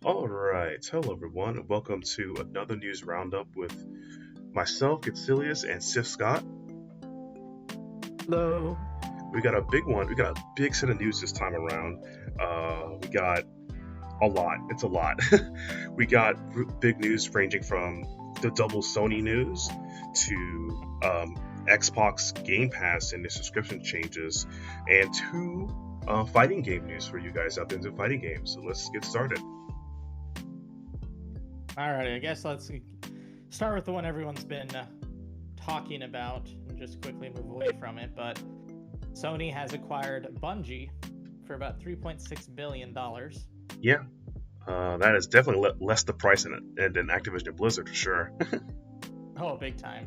All right, hello everyone, and welcome to another news roundup with myself, GetSelious and SithScott. Hello. We got a big one. We got a big set of news this time around. We got a lot. It's a lot. We got big news ranging from the double Sony news to Xbox Gamepass and the subscription changes, and two fighting game news for you guys out there into fighting games. So let's get started. Alrighty, I guess let's start with the one everyone's been talking about and just quickly move away from it. But Sony has acquired Bungie for about $3.6 billion. Yeah, that is definitely less the price than Activision and Blizzard for sure. Oh, big time.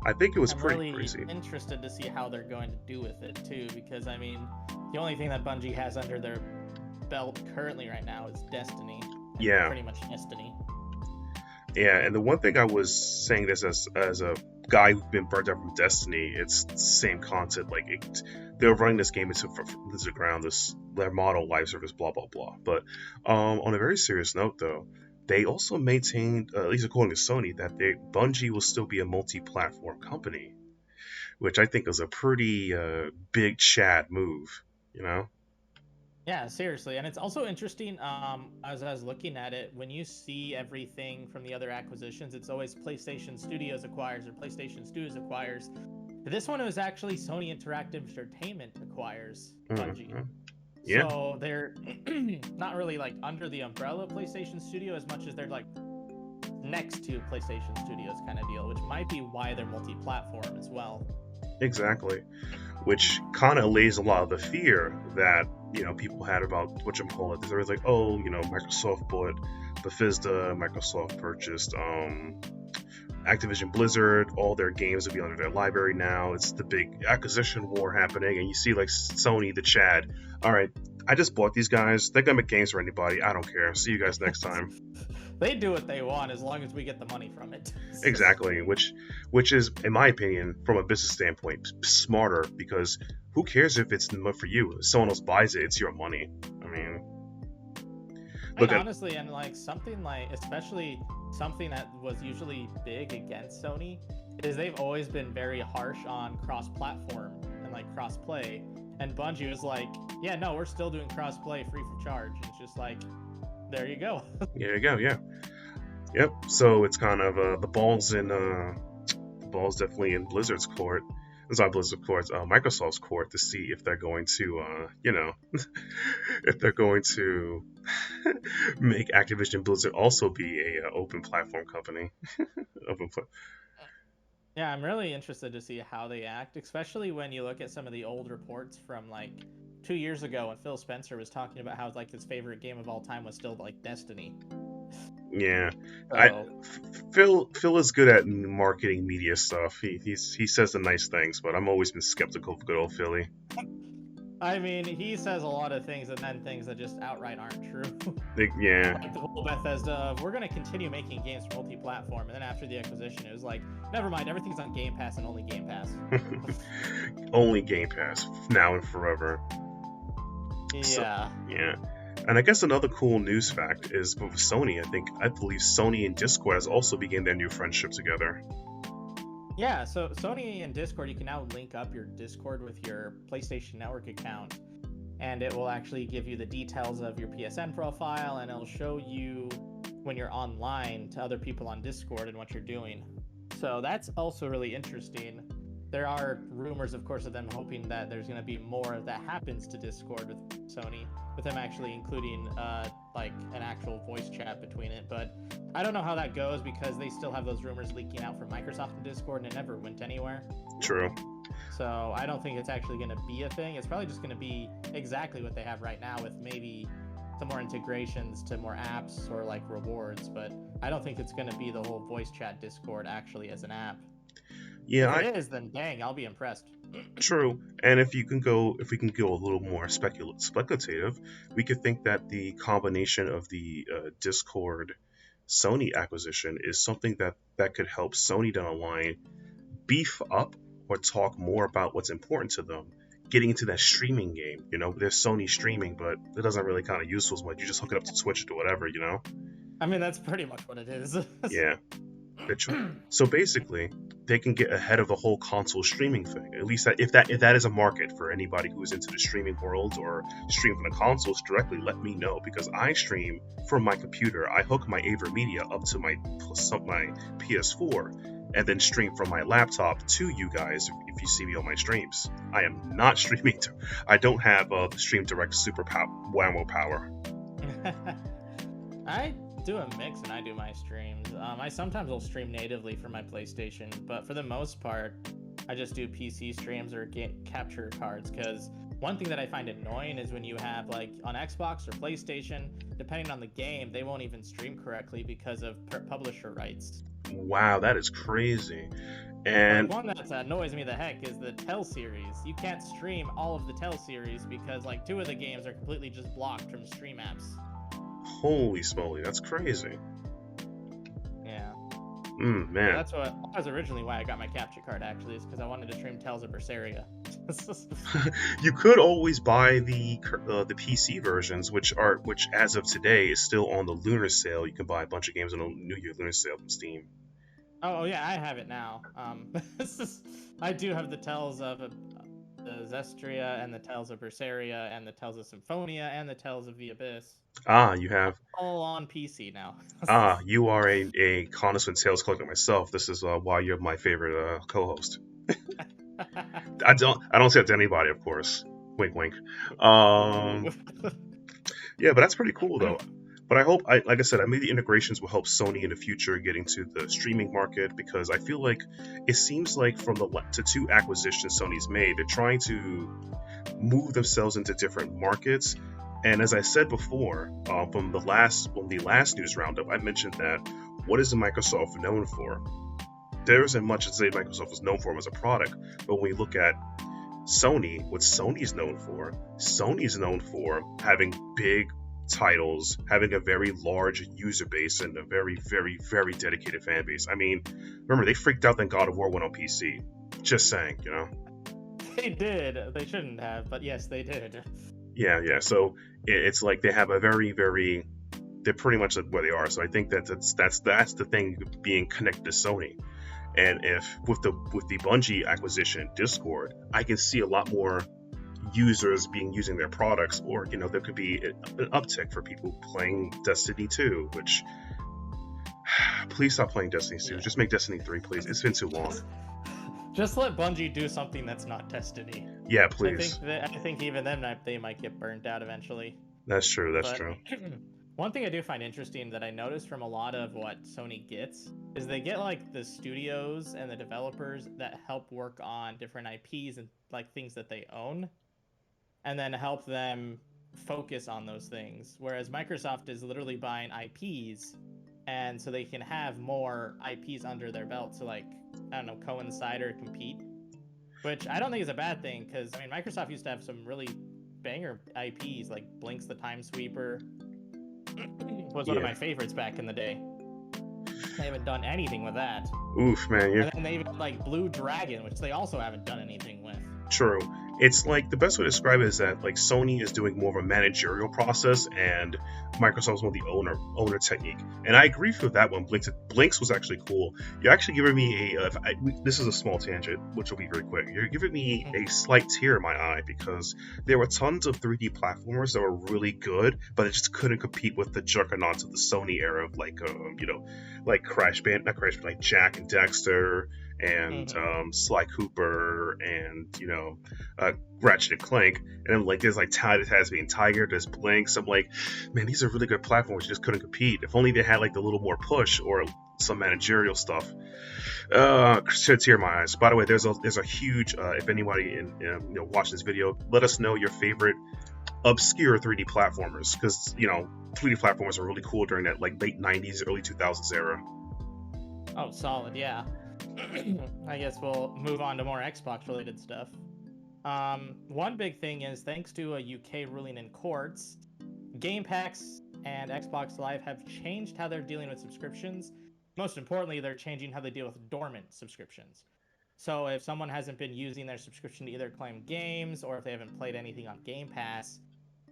I think it was I'm pretty really crazy. interested to see how they're going to do with it, too, because, I mean, the only thing that Bungie has under their belt currently right now is Destiny. Yeah, Pretty much Destiny. yeah, and the one thing I was saying this as a guy who's been burnt out from Destiny, it's the same concept. They're running this game into the ground, their model live service, blah blah blah. But on a very serious note, though, they also maintained, at least according to Sony, that Bungie will still be a multi-platform company, which I think is a pretty big Chad move. You know? Yeah, seriously. And it's also interesting, as I was looking at it, when you see everything from the other acquisitions, it's always PlayStation Studios acquires or PlayStation Studios acquires. This one was actually Sony Interactive Entertainment acquires Bungie. Mm-hmm. Yeah. So they're not really like under the umbrella of PlayStation Studio as much as they're like next to PlayStation Studios kind of deal, which might be why they're multi-platform as well. Exactly, which kind of allays a lot of the fear that people had about whatchamacallit. There's always like, oh, Microsoft bought Bethesda, Microsoft purchased Activision Blizzard, all their games will be under their library now. It's the big acquisition war happening, and you see like Sony, the Chad. All right, I just bought these guys. They're gonna make games for anybody. I don't care. See you guys next time. They do what they want as long as we get the money from it. Exactly, which is, in my opinion, from a business standpoint, smarter because who cares if it's not for you? If someone else buys it, it's your money. I mean, look at honestly, and like something like, especially something that was usually big against Sony, is they've always been very harsh on cross-platform and like cross-play. And Bungie was like, yeah, no, we're still doing cross-play free of charge. And it's just like, there you go. There you go. Yeah. Yep. So it's kind of the ball's definitely in Blizzard's court. It's not Blizzard's court, Microsoft's court to see if they're going to, if they're going to make Activision Blizzard also be a open platform company. Yeah, I'm really interested to see how they act, especially when you look at some of the old reports from like 2 years ago when Phil Spencer was talking about how like his favorite game of all time was still like Destiny. Yeah, So, Phil is good at marketing media stuff. He says the nice things, but I'm always been skeptical of good old Philly. I mean, he says a lot of things and then things that just outright aren't true. Yeah. Like the whole Bethesda of, we're going to continue making games for multi-platform, and then after the acquisition, it was like, never mind, everything's on Game Pass and only Game Pass. Only Game Pass now and forever. Yeah. So, yeah. And I guess another cool news fact is with Sony, I believe Sony and Discord has also begun their new friendship together. Yeah, so Sony and Discord, you can now link up your Discord with your PlayStation Network account, and it will actually give you the details of your PSN profile, and it'll show you when you're online to other people on Discord and what you're doing. So that's also really interesting. There are rumors, of course, of them hoping that there's going to be more that happens to Discord with Sony, with them actually including like an actual voice chat between it. But I don't know how that goes because they still have those rumors leaking out from Microsoft and Discord, and it never went anywhere. True. So I don't think it's actually going to be a thing. It's probably just going to be exactly what they have right now, with maybe some more integrations to more apps or like rewards. But I don't think it's going to be the whole voice chat Discord actually as an app. Yeah, if it is, then dang, I'll be impressed. True. And if we can go a little more speculative, we could think that the combination of the Discord Sony acquisition is something that could help Sony down the line beef up or talk more about what's important to them, getting into that streaming game. You know, there's Sony streaming, but it doesn't really kind of useful as much. You just hook it up to Twitch or whatever, you know? I mean, that's pretty much what it is. Yeah. So basically, they can get ahead of the whole console streaming thing. At least if that is a market for anybody who's into the streaming world or stream from the consoles directly, let me know, because I stream from my computer. I hook my AverMedia up to my PS4 and then stream from my laptop to you guys if you see me on my streams. I am not streaming. I don't have Stream Direct Super Whammo power. I do a mix when I do my streams. I sometimes will stream natively from my PlayStation, but for the most part, I just do PC streams or get capture cards, because one thing that I find annoying is when you have, like, on Xbox or PlayStation, depending on the game, they won't even stream correctly because of publisher rights. Wow, that is crazy. And one that annoys me the heck is the Tell series. You can't stream all of the Tell series because, like, 2 of the games are completely just blocked from stream apps. holy smoly, that's crazy. Yeah. Man. That's originally why I got my capture card, actually, is because I wanted to stream Tales of Berseria. You could always buy the PC versions, which as of today is still on the Lunar Sale. You can buy a bunch of games on the New Year Lunar Sale from Steam. Oh yeah, I have it now. I do have the Tales of the Zestria and the Tales of Berseria and the Tales of Symphonia and the Tales of the Abyss. You have all on PC now. You are a connoisseur Tales collector myself. This is why you're my favorite co-host. I don't say it to anybody, of course. Wink, wink. Yeah, but that's pretty cool though. But I hope, like I said, maybe the integrations will help Sony in the future getting to the streaming market, because I feel like it seems like from the 2 acquisitions Sony's made, they're trying to move themselves into different markets. And as I said before, from the last news roundup, I mentioned that what is Microsoft known for? There isn't much to say Microsoft is known for as a product, but when we look at Sony, what Sony's known for having big titles, having a very large user base, and a very, very, very dedicated fan base. I mean, remember, they freaked out that God of War went on PC. Just saying, you know? They did. They shouldn't have, but yes, they did. Yeah. So it's like they have a very, very... They're pretty much where they are. So I think that's the thing, being connected to Sony. And if with the Bungie acquisition, Discord, I can see a lot more users using their products, or there could be an uptick for people playing Destiny 2, which please stop playing Destiny 2. Just make Destiny 3, please. It's been too long. Just let Bungie do something that's not Destiny. Yeah, please. I think even then they might get burnt out eventually. That's true. That's true. One thing I do find interesting that I noticed from a lot of what Sony gets is they get, like, the studios and the developers that help work on different IPs and, like, things that they own, and then help them focus on those things. Whereas Microsoft is literally buying IPs, and so they can have more IPs under their belt to, like, I don't know, coincide or compete. Which I don't think is a bad thing, because, I mean, Microsoft used to have some really banger IPs, like Blink's the Time Sweeper was one of my favorites back in the day. They haven't done anything with that. Oof, man. And then they even like Blue Dragon, which they also haven't done anything with. True. It's like, the best way to describe it is that, like, Sony is doing more of a managerial process, and Microsoft's more the owner technique. And I agree with that one. Blinks was actually cool. You're actually giving me this is a small tangent, which will be very quick. You're giving me a slight tear in my eye, because there were tons of 3D platformers that were really good, but it just couldn't compete with the juggernauts of the Sony era, like like Jak and Daxter, and Sly Cooper, and Ratchet and Clank, and then, like, there's like Tasmanian Tiger, there's Blinks. I'm like, man, these are really good platforms, just couldn't compete. If only they had, like, the little more push or some managerial stuff. Shed tear in my eyes. By the way, there's a huge if anybody watching this video, let us know your favorite obscure 3D platformers, because 3D platformers are really cool during that, like, late 90s, early 2000s era. Oh, solid, yeah. I guess we'll move on to more Xbox related stuff. One big thing is, thanks to a UK ruling in courts, Gamepass and Xbox Live have changed how they're dealing with subscriptions. Most importantly, they're changing how they deal with dormant subscriptions. So if someone hasn't been using their subscription to either claim games or if they haven't played anything on Game Pass,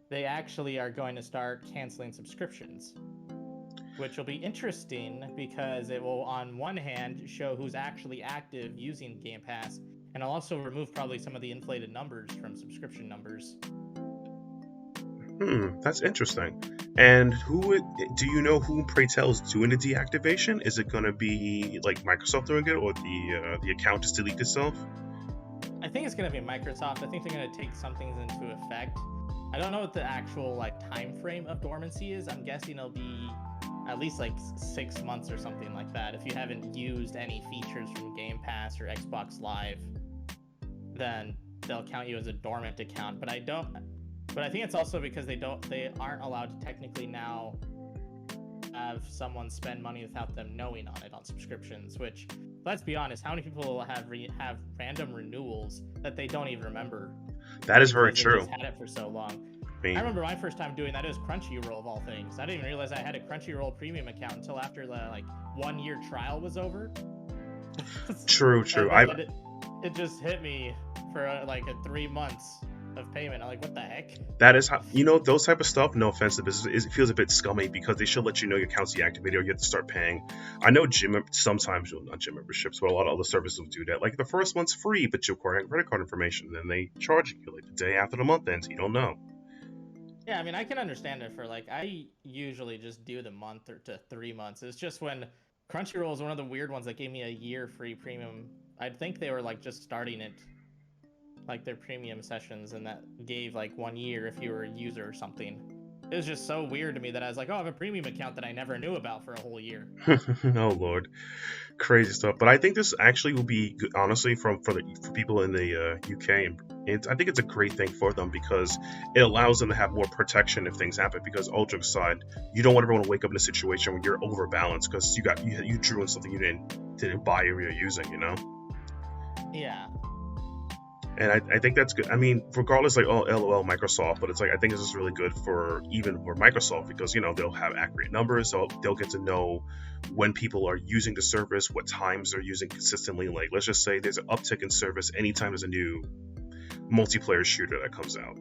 they actually are going to start canceling subscriptions, which will be interesting because it will, on one hand, show who's actually active using Game Pass, and it'll also remove probably some of the inflated numbers from subscription numbers. That's interesting. And do you know who, pray tell, is doing the deactivation? Is it going to be like Microsoft doing it, or the account just delete itself? I think it's going to be Microsoft. I think they're going to take some things into effect. I don't know what the actual like time frame of dormancy is. I'm guessing it'll be at least like 6 months or something like that. If you haven't used any features from Game Pass or Xbox Live, then they'll count you as a dormant account. But I think it's also because they aren't allowed to technically now have someone spend money without them knowing on it on subscriptions, which, let's be honest, how many people have random renewals that they don't even remember? That is very true. They just had it for so long. I remember my first time doing that. It was Crunchyroll of all things. I didn't even realize I had a Crunchyroll premium account until after the 1 year trial was over. True. It just hit me for 3 months of payment. I'm like, what the heck? That is how, those type of stuff, no offense to business, it feels a bit scummy because they should let you know your account's deactivated or you have to start paying. I know sometimes, not gym memberships, but a lot of other services will do that. Like the first month's free, but you require credit card information. Then they charge you like the day after the month ends. You don't know. Yeah, I mean, I can understand it for I usually just do the month or to 3 months. It's just when Crunchyroll is one of the weird ones that gave me a year free premium. I think they were just starting it, their premium sessions, and that gave 1 year if you were a user or something. It was just so weird to me that I was like, oh, I have a premium account that I never knew about for a whole year. Oh Lord, crazy stuff. But I think this actually will be good, honestly, for people in the UK, and I think it's a great thing for them because it allows them to have more protection if things happen. Because all jokes aside, you don't want everyone to wake up in a situation where you're overbalanced because you drew in something you didn't buy or you're using, Yeah. And I think that's good. I mean, regardless, LOL Microsoft, but it's I think this is really good for Microsoft because, they'll have accurate numbers. So they'll get to know when people are using the service, what times they're using consistently. Let's just say there's an uptick in service anytime there's a new multiplayer shooter that comes out.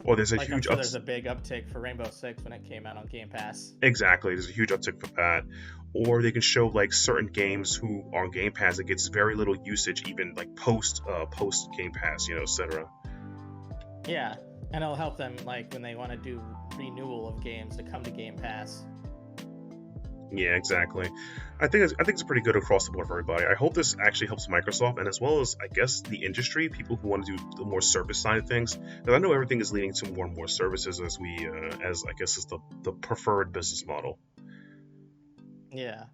Or there's a huge there's a big uptick for Rainbow Six when it came out on Game Pass. Exactly. There's a huge uptick for that. Or they can show certain games who are on Game Pass that gets very little usage even post Game Pass, etc. Yeah, and it'll help them when they want to do renewal of games to come to Game Pass. Yeah, exactly. I think it's pretty good across the board for everybody. I hope this actually helps Microsoft and as well as I guess the industry, people who want to do the more service side of things. Because I know everything is leading to more and more services as I guess is the preferred business model. Yeah.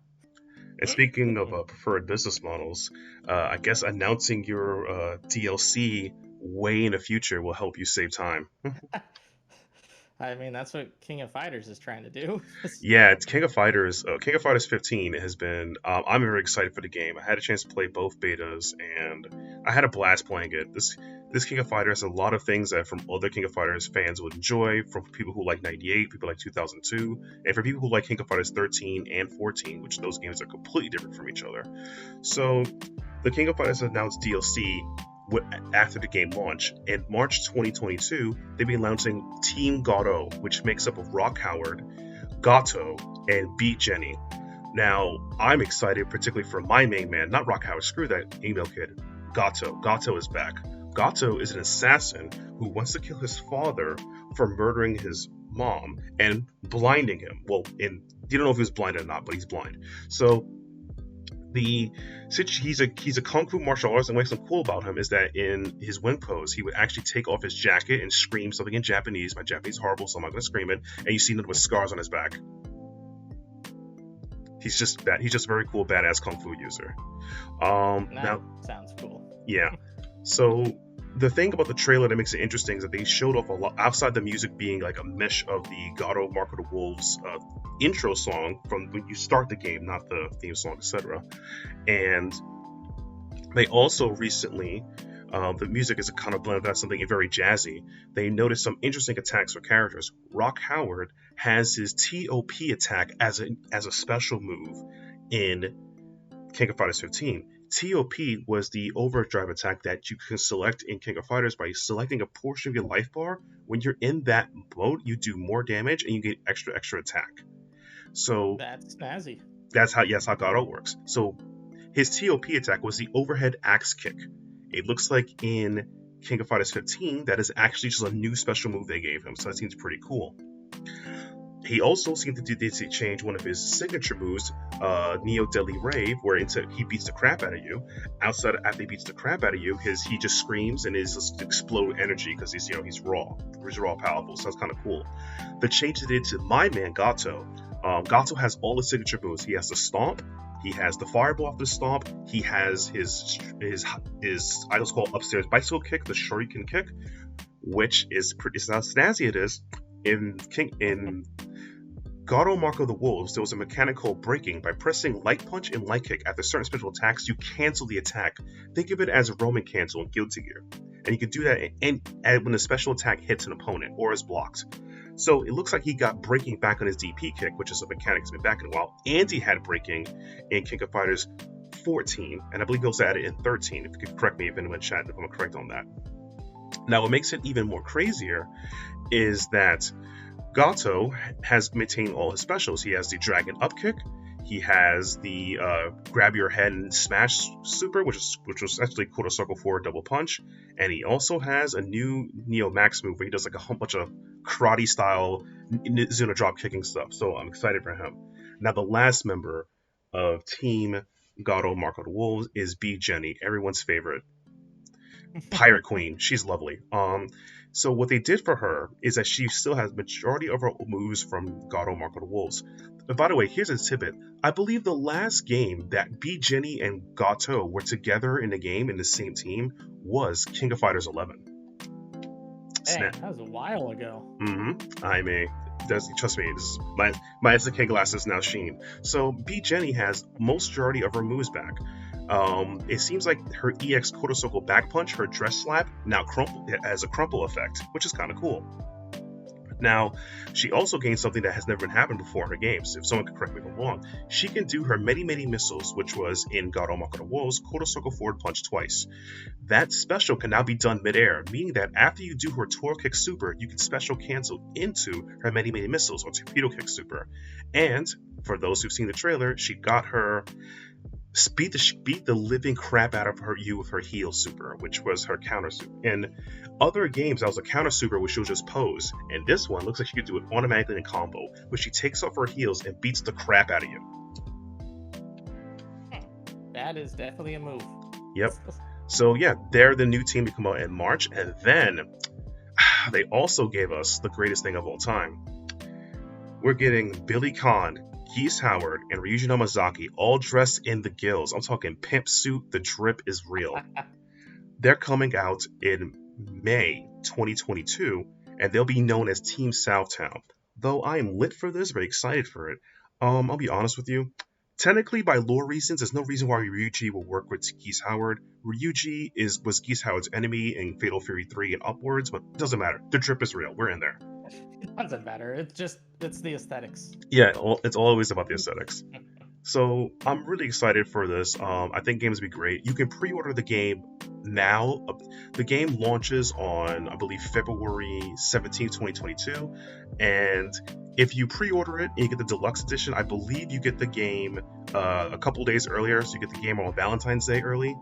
And speaking of preferred business models, I guess announcing your DLC way in the future will help you save time. I mean, that's what King of Fighters is trying to do. Yeah, it's King of Fighters 15 has been, I'm very excited for the game. I had a chance to play both betas, and I had a blast playing it. This King of Fighters has a lot of things that from other King of Fighters fans would enjoy, from people who like 98, people like 2002, and for people who like King of Fighters 13 and 14, which those games are completely different from each other. So, the King of Fighters announced DLC after the game launch. In March 2022, they'll be launching Team Gato, which makes up of Rock Howard, Gato, and Beat Jenny. Now, I'm excited, particularly for my main man, not Rock Howard, screw that email kid. Gato. Gato is back. Gato is an assassin who wants to kill his father for murdering his mom and blinding him. Well, you don't know if he was blind or not, but he's blind. So, he's a kung fu martial artist, and what's so cool about him is that in his wing pose, he would actually take off his jacket and scream something in Japanese. My Japanese is horrible, so I'm not going to scream it. And you see him with scars on his back. He's just a very cool, badass kung fu user. Now sounds cool. Yeah. So the thing about the trailer that makes it interesting is that they showed off a lot outside the music being a mesh of the Gato Mark of the Wolves intro song from when you start the game, not the theme song, etc. And they also recently, the music is a kind of blend of something very jazzy. They noticed some interesting attacks for characters. Rock Howard has his TOP attack as a special move in King of Fighters 15. TOP was the overdrive attack that you can select in King of Fighters by selecting a portion of your life bar. When you're in that mode, you do more damage and you get extra attack. So That's snazzy. that's how Gato works. So his TOP attack was the overhead axe kick. It looks like in King of Fighters 15 that is actually just a new special move they gave him, so that seems pretty cool. He also seemed to change one of his signature moves, Neo Deadly Rave, where instead he beats the crap out of you. After he beats the crap out of you, he just screams and is just explode energy because he's raw. He's raw powerful, so that's kind of cool. The change they did to my man Gato. Gato has all the signature moves. He has the stomp. He has the fireball after the stomp. He has his I just call upstairs bicycle kick, the shuriken kick, which is pretty snazzy. It is in Gato Mark of the Wolves, there was a mechanic called breaking. By pressing light punch and light kick after certain special attacks, you cancel the attack. Think of it as a Roman cancel in Guilty Gear. And you can do that when a special attack hits an opponent or is blocked. So it looks like he got breaking back on his DP kick, which is a mechanic that's been back in a while. And he had breaking in King of Fighters 14, and I believe he also added in 13. If you could correct me if anyone in chat if I'm correct on that. Now, what makes it even more crazier is that Gato has maintained all his specials. He has the Dragon Up Kick. He has the Grab Your Head and Smash Super, which was actually Quarter Circle Forward Double Punch. And he also has a new Neo Max move where he does like a whole bunch of karate style Zuna drop kicking stuff. So I'm excited for him. Now, the last member of Team Gato Mark of the Wolves is B Jenny, everyone's favorite Pirate Queen. She's lovely. So what they did for her is that she still has majority of her moves from Gato Mark of the Wolves. But by the way, here's a tidbit. I believe the last game that B Jenny and Gato were together in the game in the same team was King of Fighters 11. Dang, that was a while ago. I mean, trust me, this is my SK glasses now sheen. So B Jenny has most majority of her moves back. It seems like her EX quarter circle back punch, her dress slap, now has a crumple effect, which is kind of cool. Now, she also gained something that has never been happened before in her games. If someone could correct me if I'm wrong, she can do her many missiles, which was in Gato Mark of the Wolves, quarter circle forward punch twice. That special can now be done midair, meaning that after you do her Toro Kick Super, you can special cancel into her many missiles or Torpedo Kick Super. And for those who've seen the trailer, she got her beat the living crap out of you with her heal super, which was her counter super. In other games, that was a counter super which she'll just pose. And this one looks like she could do it automatically in a combo, where she takes off her heals and beats the crap out of you. That is definitely a move. Yep. So yeah, they're the new team to come out in March, and then they also gave us the greatest thing of all time. We're getting Billy Khan, Geese Howard, and Ryuji Nomazaki all dressed in the gills. I'm talking pimp suit. The drip is real. They're coming out in May 2022, and they'll be known as Team Southtown. Though I am lit for this, very excited for it. I'll be honest with you. Technically, by lore reasons, there's no reason why Ryuji will work with Geese Howard. Ryuji was Geese Howard's enemy in Fatal Fury 3 and upwards, but it doesn't matter. The drip is real. We're in there. It doesn't matter. It's the aesthetics. Yeah, it's always about the aesthetics. So I'm really excited for this. I think games will be great. You can pre-order the game now. The game launches on, I believe, February 17th, 2022. And if you pre-order it and you get the deluxe edition, I believe you get the game a couple days earlier. So you get the game on Valentine's Day early.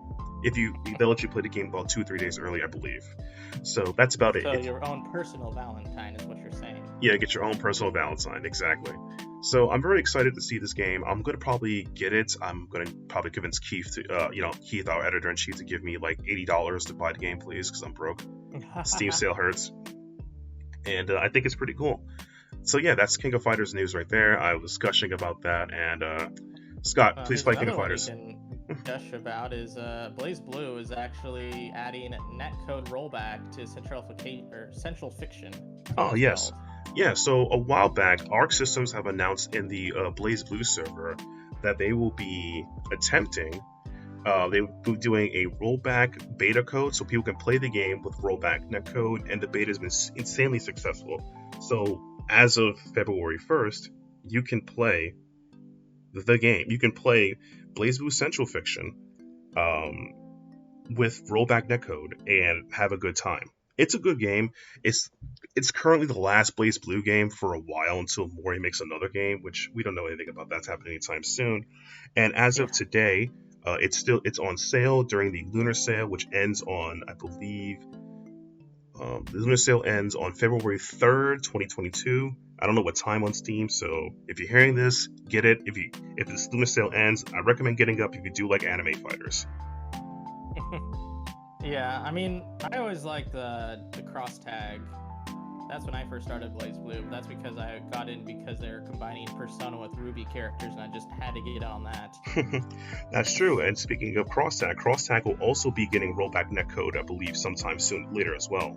They'll let you play the game about 2 or 3 days early, I believe. So that's about it. So your own personal Valentine is what you're saying. Yeah, get your own personal Valentine, exactly. So I'm very excited to see this game. I'm gonna probably get it. I'm gonna probably convince Keith to, Keith, our editor-in-chief, to give me like $80 to buy the game, please, because I'm broke. Steam sale hurts, and I think it's pretty cool. So yeah, that's King of Fighters news right there. I was gushing about that, and Scott, please play King of Fighters. Gush about is BlazBlue is actually adding netcode rollback to central fiction. Oh yes. Yeah, so a while back, Arc Systems have announced in the BlazBlue server that they will be attempting, they will be doing a rollback beta code so people can play the game with rollback netcode, and the beta has been insanely successful. So as of February 1st, you can play the game. You can play BlazBlue Central Fiction with Rollback netcode and have a good time. It's a good game. It's currently the last BlazBlue game for a while until Mori makes another game, which we don't know anything about that's happening anytime soon. And as of today, it's on sale during the Lunar Sale, which ends on, I believe, the Lunar Sale ends on February 3rd, 2022. I don't know what time on Steam, so if you're hearing this, get it. If this Lunar Sale ends, I recommend getting up if you do like anime fighters. Yeah, I mean, I always liked the cross tag. That's when I first started BlazBlue. That's because I got in because they were combining Persona with Ruby characters, and I just had to get on that. That's true. And speaking of cross tag will also be getting Rollback netcode, I believe, sometime soon later as well.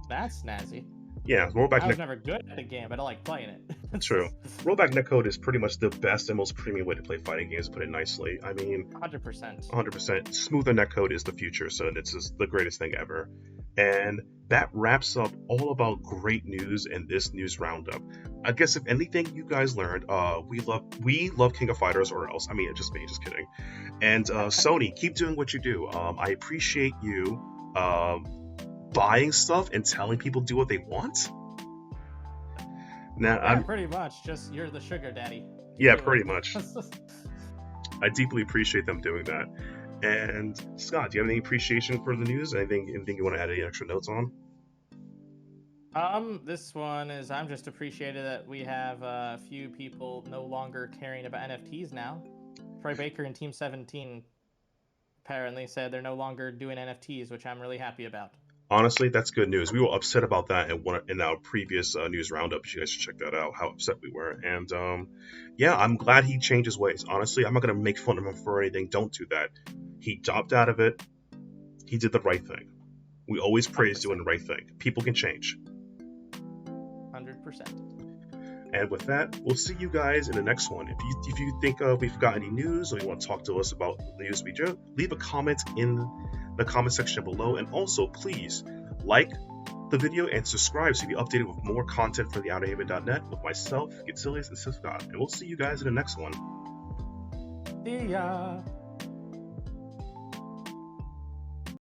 That's snazzy. Yeah, Rollback. I was never good at a game, but I like playing it. True. Rollback netcode is pretty much the best and most premium way to play fighting games, to put it nicely. I mean, 100%. 100%. Smoother netcode is the future, so it's just the greatest thing ever. And that wraps up all about great news in this news roundup. I guess if anything you guys learned, we love King of Fighters, or else, I mean, just me, just kidding. And Sony, keep doing what you do. I appreciate you buying stuff and telling people do what they want. Now, yeah, pretty much. Just you're the sugar daddy. Yeah, pretty much. I deeply appreciate them doing that. And Scott, do you have any appreciation for the news? Anything you want to add any extra notes on? This one is I'm just appreciated that we have a few people no longer caring about NFTs now. Troy Baker and Team 17 apparently said they're no longer doing NFTs, which I'm really happy about. Honestly, that's good news. We were upset about that in our previous news roundup. You guys should check that out, how upset we were. And yeah, I'm glad he changed his ways. Honestly, I'm not going to make fun of him for anything. Don't do that. He dropped out of it. He did the right thing. We always praise 100%. Doing the right thing. People can change. 100%. And with that, we'll see you guys in the next one. If you think we've got any news or you want to talk to us about the news we do, leave a comment in the comment section below. And also, please like the video and subscribe so you'll be updated with more content for the Outerhaven.net with myself, GetSelious SithScott. And we'll see you guys in the next one. See ya.